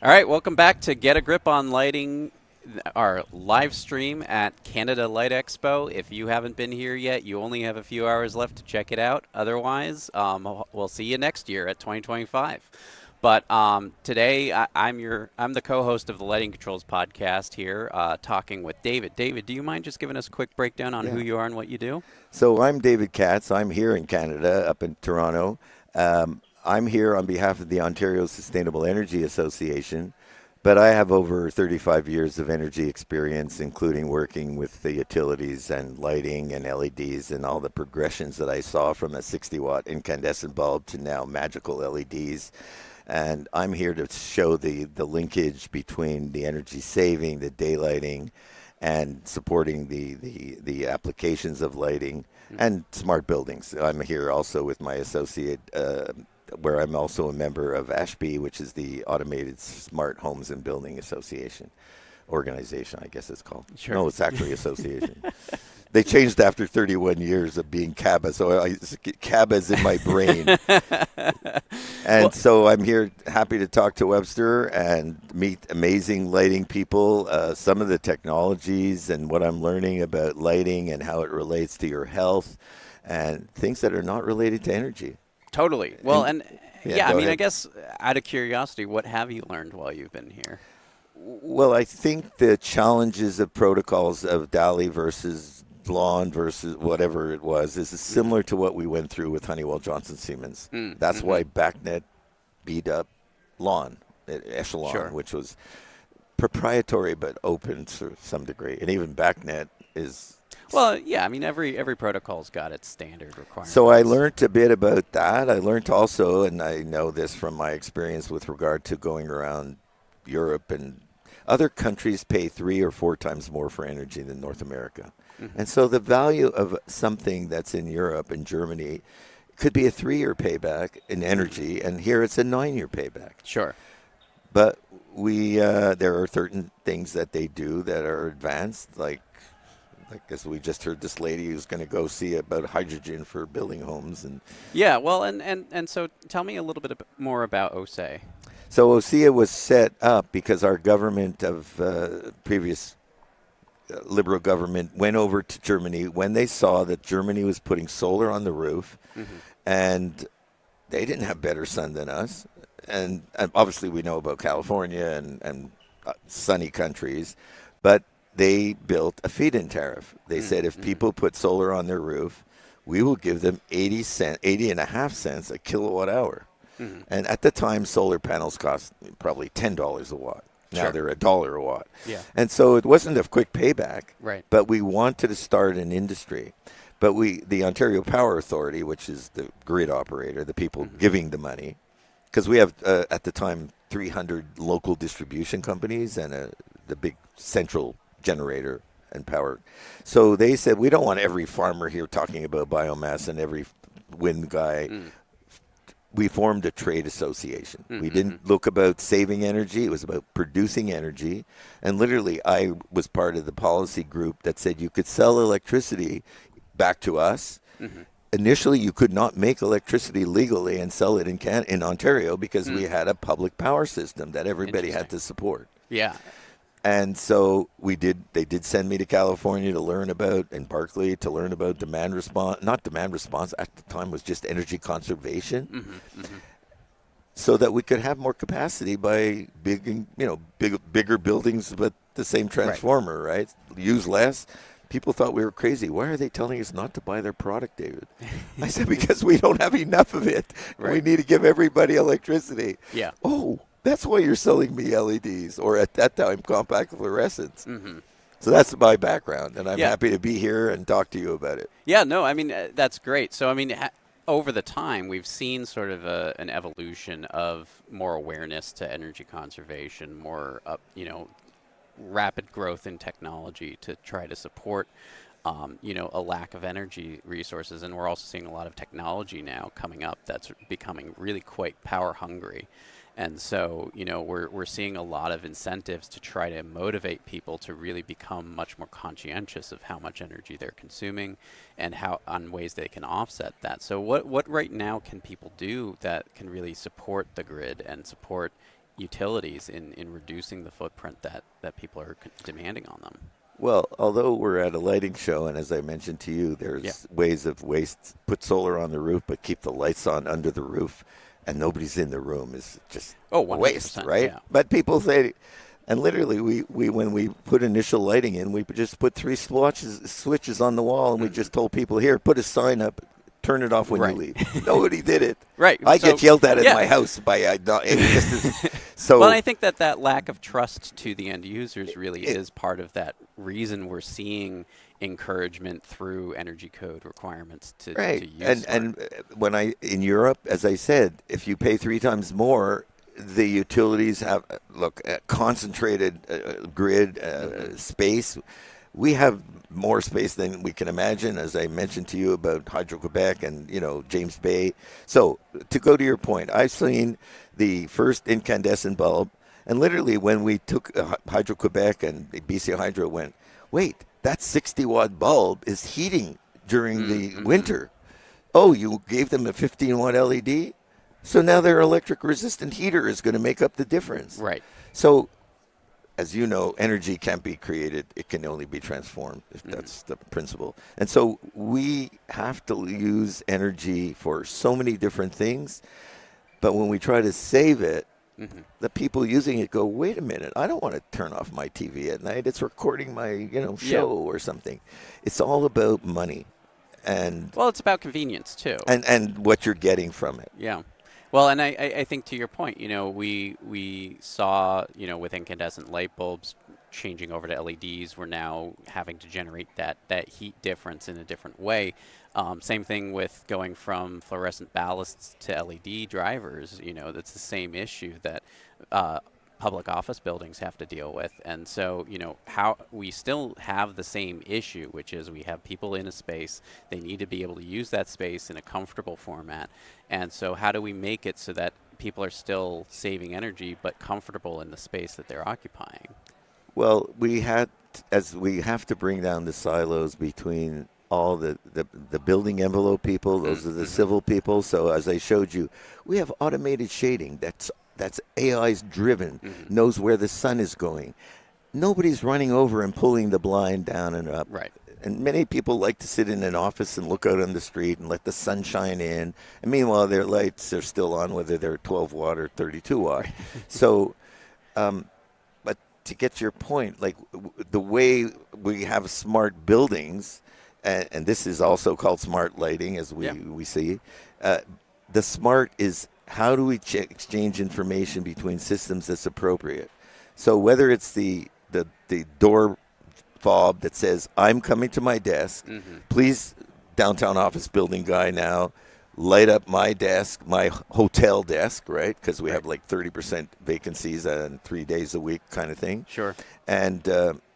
All right, welcome back to Get a Grip on Lighting, our live stream at Canada Light Expo. If you haven't been here yet, you only have a few hours left to check it out. Otherwise, we'll see you next year at 2025. But today, I'm the co-host of the Lighting Controls podcast here, talking with David. David, do you mind just giving us a quick breakdown on who Yeah. you are and what you do? So I'm David Katz. I'm here in Canada, up in Toronto. I'm here on behalf of the Ontario Sustainable Energy Association, but I have over 35 years of energy experience, including working with the utilities and lighting and LEDs and all the progressions that I saw from a 60-watt incandescent bulb to now magical LEDs. And I'm here to show the linkage between the energy saving, the daylighting, and supporting the applications of lighting and smart buildings. I'm here also with my associate, where I'm also a member of ASHB, which is the Automated Smart Homes and Building Association organization, I guess it's called. Sure. No, it's actually association. They changed after 31 years of being CABA, so CABA's in my brain. And Well, so I'm here happy to talk to Webster and meet amazing lighting people, some of the technologies and what I'm learning about lighting and how it relates to your health and things that are not related to energy. totally. Well, and yeah, I Go mean, I ahead. guess out of curiosity, what have you learned while you've been here? Well, I think the challenges of protocols of DALI versus lawn versus whatever it was is similar to what we went through with Honeywell Johnson Siemens. That's Mm-hmm. why BACnet beat up lawn, Echelon, Sure. which was proprietary but open to some degree. And even BACnet is. Well, yeah, I mean, every protocol's got its standard So I requirements. learned a bit about that. I learned also, and I know this from my experience with regard to going around Europe and other countries pay 3 or 4 times more for energy than North America. And so the value of something that's in Europe and Germany could be a 3-year payback in energy, and here it's a 9-year payback. Sure. But there are certain things that they do that are advanced, like as we just heard this lady who's going to go see about hydrogen for building homes. And Yeah, well, and so tell me a little bit more about OSE. so OSEA was set up because our government of previous liberal government went over to Germany when they saw that Germany was putting solar on the roof, and they didn't have better sun than us. And obviously we know about California and sunny countries, but they built a feed-in tariff. They said if people put solar on their roof, we will give them 80 and a half cents a kilowatt hour. And at the time, solar panels cost probably $10 a watt. Now Sure. they're $1 a watt. Yeah. And so it wasn't a quick payback, Right. but we wanted to start an industry. But the Ontario Power Authority, which is the grid operator, the people giving the money, because we have, at the time, 300 local distribution companies and the big central generator and power. So they said, we don't want every farmer here talking about biomass and every wind guy. We formed a trade association. We didn't look about saving energy. It was about producing energy. And literally, I was part of the policy group that said you could sell electricity back to us. Initially, you could not make electricity legally and sell it in Ontario because we had a public power system that everybody had to support. Yeah. And so they did send me to California to learn about, and Berkeley to learn about demand response, not demand response, at the time was just energy conservation, so that we could have more capacity by bigger buildings, but the same transformer, right? Use less. People thought we were crazy. Why are they telling us not to buy their product, David? I said, because we don't have enough of it. Right. We need to give everybody electricity. Yeah. Oh, that's why you're selling me LEDs, or at that time, compact fluorescents. So that's my background, and I'm Yeah. happy to be here and talk to you about it. Yeah, no, I mean, that's great. So, I mean, over the time, we've seen sort of an evolution of more awareness to energy conservation, more, rapid growth in technology to try to support, a lack of energy resources. And we're also seeing a lot of technology now coming up that's becoming really quite power hungry. And so, we're seeing a lot of incentives to try to motivate people to really become much more conscientious of how much energy they're consuming and how on ways they can offset that. So what right now can people do that can really support the grid and support utilities in reducing the footprint that people are demanding on them. Well, although we're at a lighting show, and as I mentioned to you, there's ways of put solar on the roof, but keep the lights on under the roof, and nobody's in the room is just a waste, right? Yeah. But people say, and literally, we when we put initial lighting in, we just put 3 switches on the wall, and we just told people, here, put a sign up. Turn it off when you leave. Nobody did it. Right. I get yelled at my house by so. Well, I think that lack of trust to the end users really is part of that reason we're seeing encouragement through energy code requirements to use. And when in Europe, as I said, if you pay 3 times more, the utilities have concentrated grid space. We have more space than we can imagine, as I mentioned to you about Hydro-Quebec and, James Bay. So to go to your point, I've seen the first incandescent bulb, and literally when we took Hydro-Quebec and BC Hydro went, wait, that 60-watt bulb is heating during the winter. Oh, you gave them a 15-watt LED? So now their electric-resistant heater is going to make up the difference. Right. So, as you know, energy can't be created. It can only be transformed, if that's the principle. And so we have to use energy for so many different things. But when we try to save it, the people using it go, wait a minute, I don't want to turn off my TV at night. It's recording my show or something. It's all about money. Well, it's about convenience, too. And what you're getting from it. Yeah. Well, and I think to your point, we saw, with incandescent light bulbs changing over to LEDs, we're now having to generate that heat difference in a different way. Same thing with going from fluorescent ballasts to LED drivers. That's the same issue that public office buildings have to deal with. And so, how we still have the same issue, which is we have people in a space, they need to be able to use that space in a comfortable format. And so how do we make it so that people are still saving energy but comfortable in the space that they're occupying? Well, we have to bring down the silos between all the building envelope people, those are the civil people. So as I showed you, we have automated shading that's AI's driven, knows where the sun is going. Nobody's running over and pulling the blind down and up. Right. And many people like to sit in an office and look out on the street and let the sun shine in. And meanwhile, their lights are still on, whether they're 12 watt or 32 watt. So, but to get to your point, like the way we have smart buildings, and this is also called smart lighting, as we see, the smart is, how do we exchange information between systems that's appropriate? So whether it's the door fob that says, I'm coming to my desk, please, downtown office building guy now, light up my desk, my hotel desk, right? Because we have like 30% vacancies and 3 days a week kind of thing. Sure. And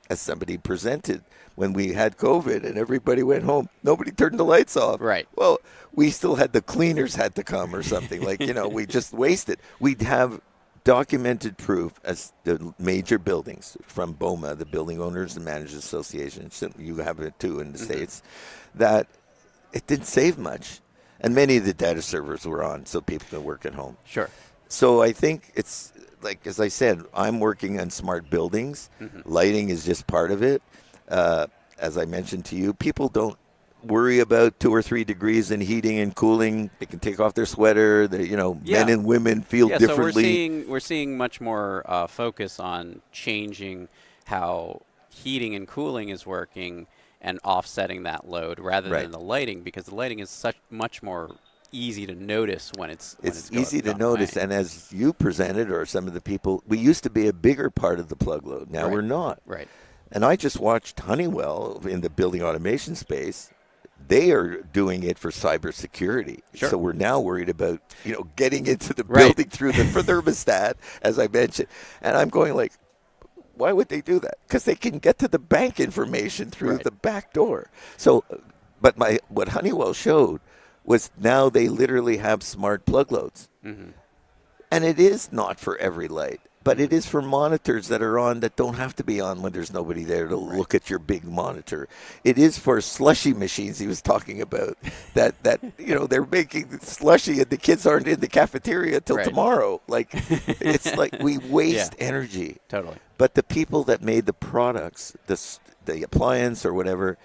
as somebody presented, when we had COVID and everybody went home, nobody turned the lights off. Right. Well, we still had the cleaners had to come or something. Like, we just wasted. We'd have documented proof as the major buildings from BOMA, the Building Owners and Managers Association, you have it too in the States, that it didn't save much. And many of the data servers were on so people could work at home. Sure. So I think it's, like, as I said, I'm working on smart buildings. Lighting is just part of it. As I mentioned to you, people don't worry about 2 or 3 degrees in heating and cooling. They can take off their sweater. Men and women feel differently. So we're seeing much more focus on changing how heating and cooling is working and offsetting that load rather than the lighting, because the lighting is much more easy to notice when it's easy to notice. And as you presented, or some of the people, we used to be a bigger part of the plug load. Now we're not. Right. And I just watched Honeywell in the building automation space. They are doing it for cybersecurity. Sure. So we're now worried about, getting into the building through the thermostat, as I mentioned. And I'm going like, why would they do that? Because they can get to the bank information through the back door. So, but what Honeywell showed was now they literally have smart plug loads. And it is not for every light. but it is for monitors that are on that don't have to be on when there's nobody there to look at your big monitor. It is for slushy machines he was talking about that they're making slushy and the kids aren't in the cafeteria till tomorrow. Like it's like we waste energy. Totally. But the people that made the products, the appliance or whatever,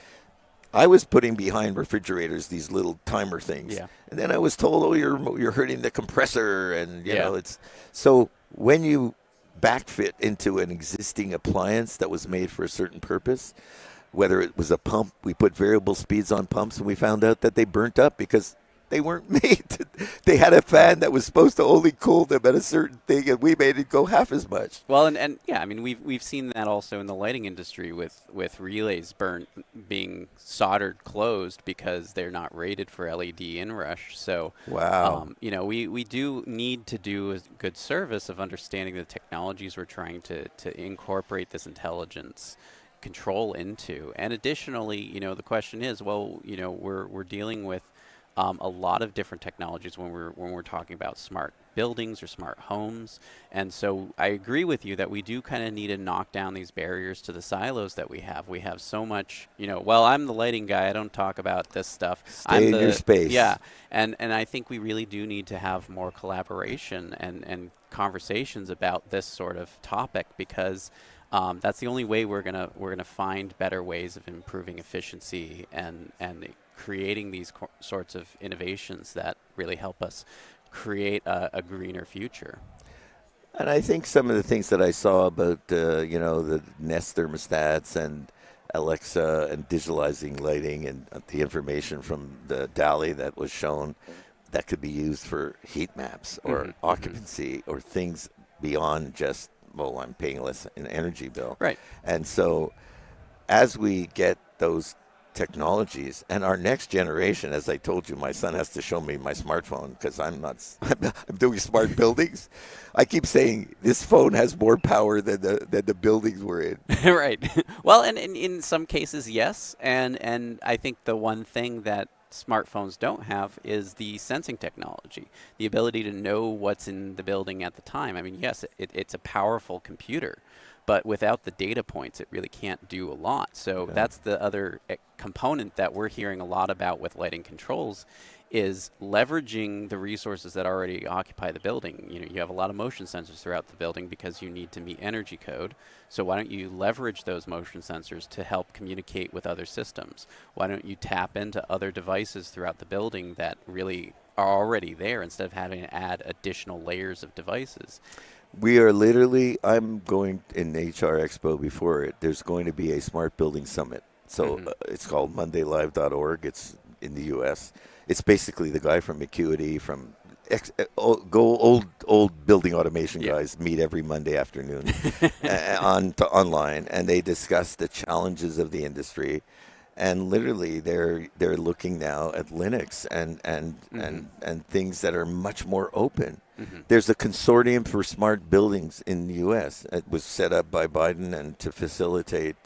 I was putting behind refrigerators these little timer things, and then I was told, "Oh, you're hurting the compressor," and you know it's so when you backfit into an existing appliance that was made for a certain purpose, whether it was a pump, we put variable speeds on pumps, and we found out that they burnt up because they weren't made. They had a fan that was supposed to only cool them at a certain thing, and we made it go half as much. Well, and yeah, I mean we've seen that also in the lighting industry with relays being soldered closed because they're not rated for LED inrush. So wow, we do need to do a good service of understanding the technologies we're trying to incorporate this intelligence control into. And additionally, the question is, well, we're dealing with a lot of different technologies when we're talking about smart buildings or smart homes. And so I agree with you that we do kind of need to knock down these barriers to the silos that we have. We have so much, well, I'm the lighting guy. I don't talk about this stuff. Stay in your space. Yeah. And I think we really do need to have more collaboration and conversations about this sort of topic because that's the only way we're gonna find better ways of improving efficiency and creating these sorts of innovations that really help us create a greener future. And I think some of the things that I saw about the Nest thermostats and Alexa and digitalizing lighting and the information from the DALI that was shown that could be used for heat maps or occupancy or things beyond just, well, I'm paying less an energy bill. Right. And so as we get those technologies and our next generation, as I told you, my son has to show me my smartphone because I'm doing smart buildings. I keep saying this phone has more power than the buildings we're in. Right. Well, and in some cases, yes. And I think the one thing that smartphones don't have is the sensing technology, the ability to know what's in the building at the time. I mean, yes, it's a powerful computer, but without the data points, it really can't do a lot. So that's the other component that we're hearing a lot about with lighting controls is leveraging the resources that already occupy the building. You have a lot of motion sensors throughout the building because you need to meet energy code. So why don't you leverage those motion sensors to help communicate with other systems? Why don't you tap into other devices throughout the building that really are already there instead of having to add additional layers of devices? We are literally, I'm going in HR Expo before it, there's going to be a smart building summit. So it's called mondaylive.org. It's in the U.S. It's basically the guy from Acuity, from old building automation guys meet every Monday afternoon online, and they discuss the challenges of the industry. And literally, they're looking now at Linux and things that are much more open. There's a consortium for smart buildings in the U.S. It was set up by Biden and to facilitate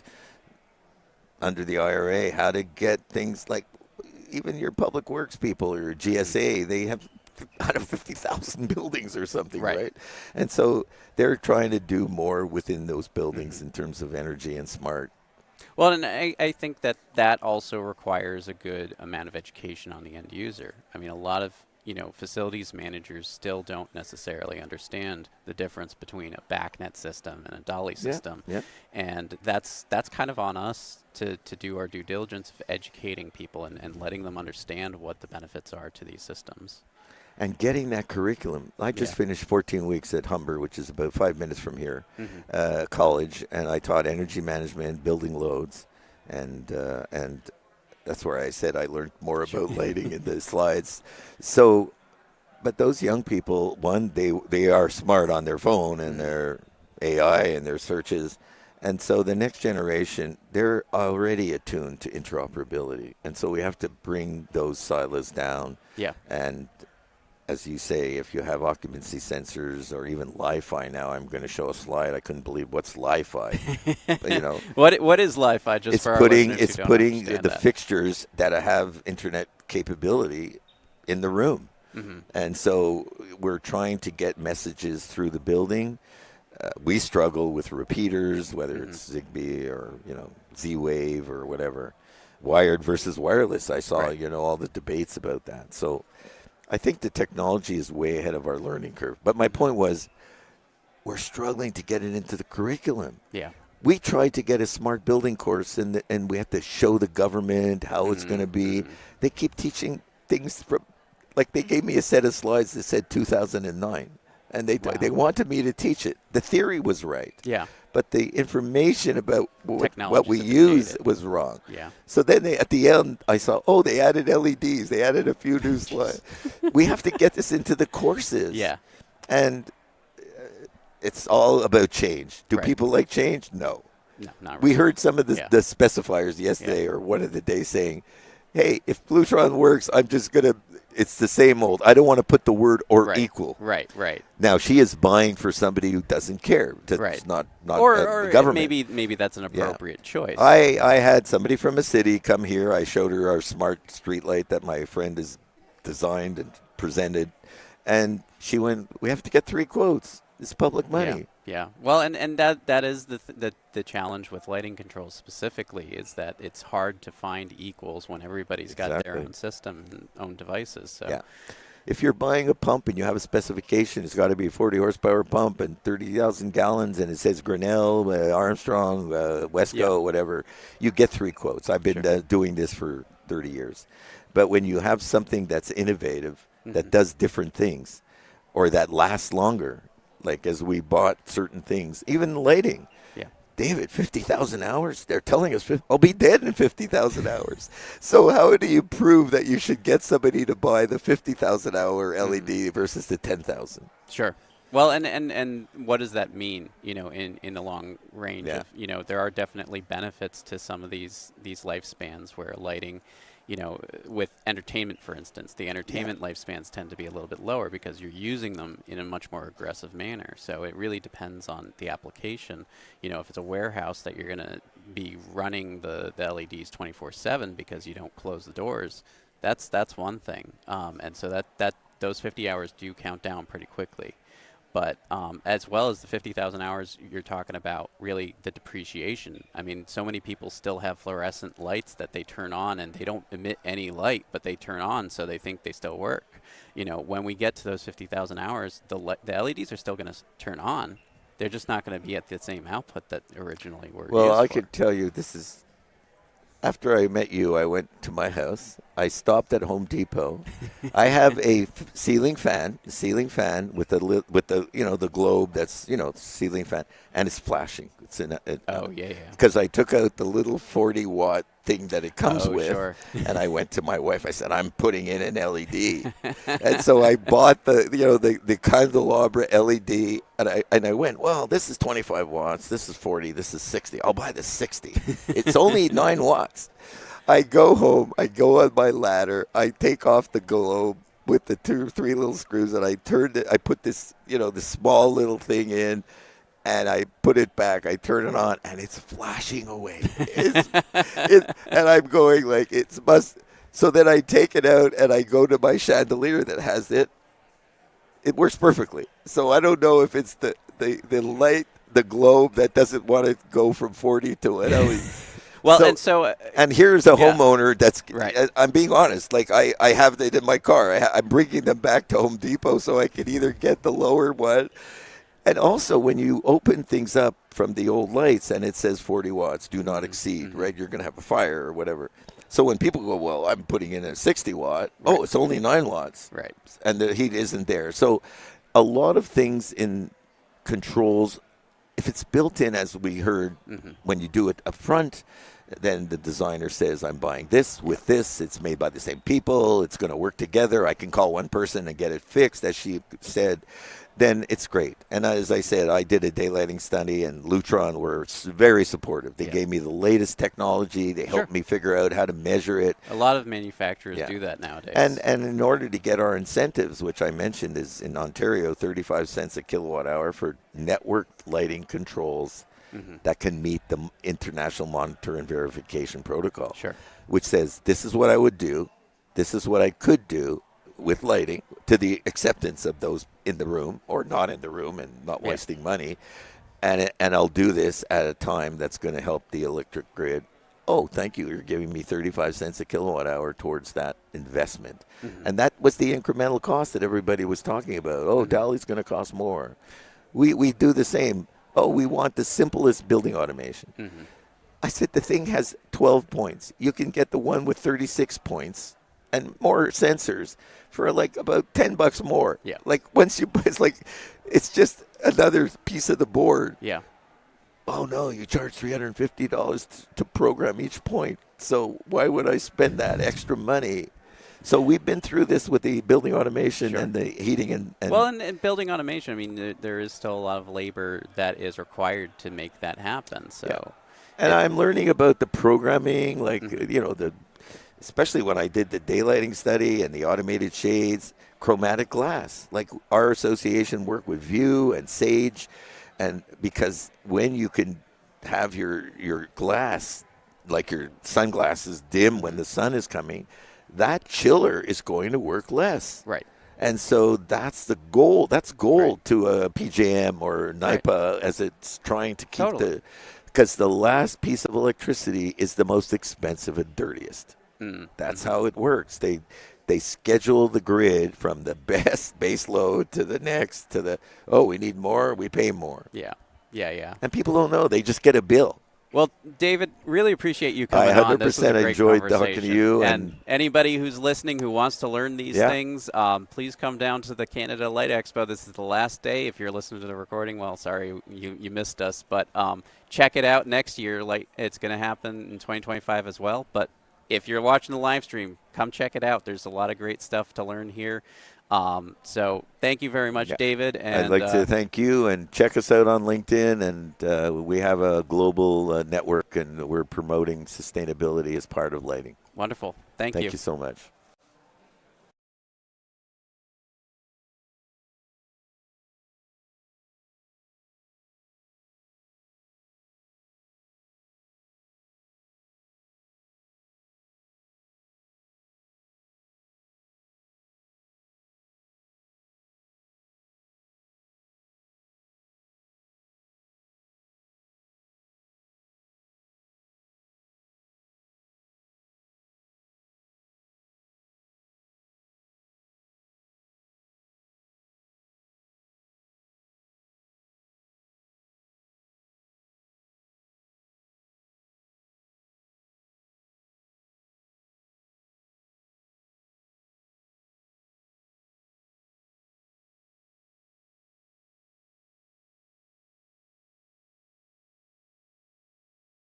under the IRA how to get things like even your public works people or your GSA. They have out of 50,000 buildings or something, right? And so they're trying to do more within those buildings in terms of energy and smart. Well, and I think that also requires a good amount of education on the end user. I mean, a lot of facilities managers still don't necessarily understand the difference between a BACnet system and a DALI system. And that's kind of on us to do our due diligence of educating people and letting them understand what the benefits are to these systems. And getting that curriculum. I just finished 14 weeks at Humber, which is about 5 minutes from here, college, and I taught energy management, building loads, and that's where I said I learned more about lighting in the slides. So, but those young people, one, they are smart on their phone and their AI and their searches. And so the next generation, they're already attuned to interoperability. And so we have to bring those silos down. And as you say, if you have occupancy sensors or even Li-Fi now, I'm going to show a slide. I couldn't believe what's Li-Fi. But, what is Li-Fi? Just for our listeners who don't putting understand the that. fixtures that have internet capability in the room. And so we're trying to get messages through the building. We struggle with repeaters, whether it's Zigbee or Z-Wave or whatever, wired versus wireless. I saw Right. all the debates about that. So I think the technology is way ahead of our learning curve. But my point was, we're struggling to get it into the curriculum. Yeah. We tried to get a smart building course, and we have to show the government how it's going to be. They keep teaching things from, like they gave me a set of slides that said 2009, and they wanted me to teach it. The theory was right, Yeah. but the information about what we Technology's use outdated. was wrong. Yeah. So then at the end, I saw, they added LEDs. They added a few new slides. We have to get this into the courses. Yeah. And it's all about change. Do Right. people like change? No. No, not We really. heard some of the specifiers yesterday or one of the days saying, hey, if Bluetron works, I'm just going to, it's the same old. I don't want to put the word or equal. Right. Now, she is buying for somebody who doesn't care. That's Right. not Or the government. maybe that's an appropriate choice. I had somebody from a city come here. I showed her our smart street light that my friend has designed and presented. And she went, we have to get 3 quotes. It's public money. Yeah. Well, and that is the challenge with lighting controls specifically, is that it's hard to find equals when everybody's got their own system and own devices. So Yeah. If you're buying a pump and you have a specification, it's got to be a 40 horsepower pump and 30,000 gallons, and it says Grinnell, Armstrong, Wesco, whatever, you get 3 quotes. I've been doing this for 30 years. But when you have something that's innovative, that does different things, or that lasts longer, like as we bought certain things, even lighting. Yeah. David, 50,000 hours? They're telling us I'll be dead in 50,000 hours. So how do you prove that you should get somebody to buy the 50,000 hour LED versus the 10,000? Sure. Well, and what does that mean, in the long range? Yeah. There are definitely benefits to some of these lifespans where lighting, with entertainment, for instance, the entertainment lifespans tend to be a little bit lower because you're using them in a much more aggressive manner. So it really depends on the application. If it's a warehouse that you're going to be running the LEDs 24/7 because you don't close the doors, that's one thing. And so that those 50 hours do count down pretty quickly. But as well as the 50,000 hours, you're talking about really the depreciation. I mean, so many people still have fluorescent lights that they turn on and they don't emit any light, but they turn on so they think they still work. When we get to those 50,000 hours, the LEDs are still going to turn on. They're just not going to be at the same output that originally were Well, used I for. could tell you this is, after I met you, I went to my house. I stopped at Home Depot. I have a ceiling fan with the the globe that's ceiling fan, and it's flashing. It's in because I took out the little 40-watt thing that it comes with, and I went to my wife. I said, I'm putting in an LED, and so I bought the candelabra LED, and I went, well, this is 25 watts, this is 40, this is 60. I'll buy the 60. It's only 9 watts. I go home, I go on my ladder, I take off the globe with the 2 or 3 little screws, and I turned it. I put this, this small little thing in, and I put it back. I turn it on, and it's flashing away. And I'm going like it must. So then I take it out, and I go to my chandelier that has it. It works perfectly. So I don't know if it's the light, the globe that doesn't want to go from 40 to an LED. Well, and here's a homeowner that's right. I'm being honest. Like I have it in my car. I'm bringing them back to Home Depot so I can either get the lower one. And also, when you open things up from the old lights and it says 40 watts, do not exceed, right? You're going to have a fire or whatever. So when people go, well, I'm putting in a 60 watt. Oh, it's only 9 watts. Right. And the heat isn't there. So a lot of things in controls, if it's built in, as we heard, when you do it up front, then the designer says, I'm buying this with this. It's made by the same people. It's going to work together. I can call one person and get it fixed, as she said. Then it's great. And as I said, I did a daylighting study, and Lutron were very supportive. They gave me the latest technology. They helped me figure out how to measure it. A lot of manufacturers do that nowadays. And in order to get our incentives, which I mentioned is in Ontario, 35 cents a kilowatt hour for networked lighting controls that can meet the International Monitor and Verification Protocol, which says this is what I would do, this is what I could do with lighting to the acceptance of those in the room or not in the room and not wasting money. And I'll do this at a time that's going to help the electric grid. Oh, thank you. You're giving me 35 cents a kilowatt hour towards that investment. And that was the incremental cost that everybody was talking about. Oh, Dolly's going to cost more. We do the same. Oh, we want the simplest building automation. I said the thing has 12 points. You can get the one with 36 points and more sensors for like about $10 more. Yeah. Like once you, it's just another piece of the board. Yeah. Oh no, you charge $350 to program each point. So why would I spend that extra money? So we've been through this with the building automation and the heating and well, and building automation. I mean, there is still a lot of labor that is required to make that happen. So, and I'm learning about the programming, like especially when I did the daylighting study and the automated shades, chromatic glass. Like our association worked with View and Sage, and because when you can have your glass, like your sunglasses, dim when the sun is coming, that chiller is going to work less. Right. And so that's the goal. That's gold to a PJM or NIPA as it's trying to keep because the last piece of electricity is the most expensive and dirtiest. That's how it works. They schedule the grid from the best base load to the next to the, we need more, we pay more. Yeah. And people don't know. They just get a bill. Well, David, really appreciate you coming on. I 100% This was a great enjoyed talking to you. And anybody who's listening who wants to learn these things, please come down to the Canada Light Expo. This is the last day. If you're listening to the recording, well, sorry, you missed us. But check it out next year. Like it's going to happen in 2025 as well. But if you're watching the live stream, come check it out. There's a lot of great stuff to learn here. So thank you very much, David. And I'd like to thank you, and check us out on LinkedIn. And we have a global network, and we're promoting sustainability as part of lighting. Wonderful. Thank you. Thank you so much.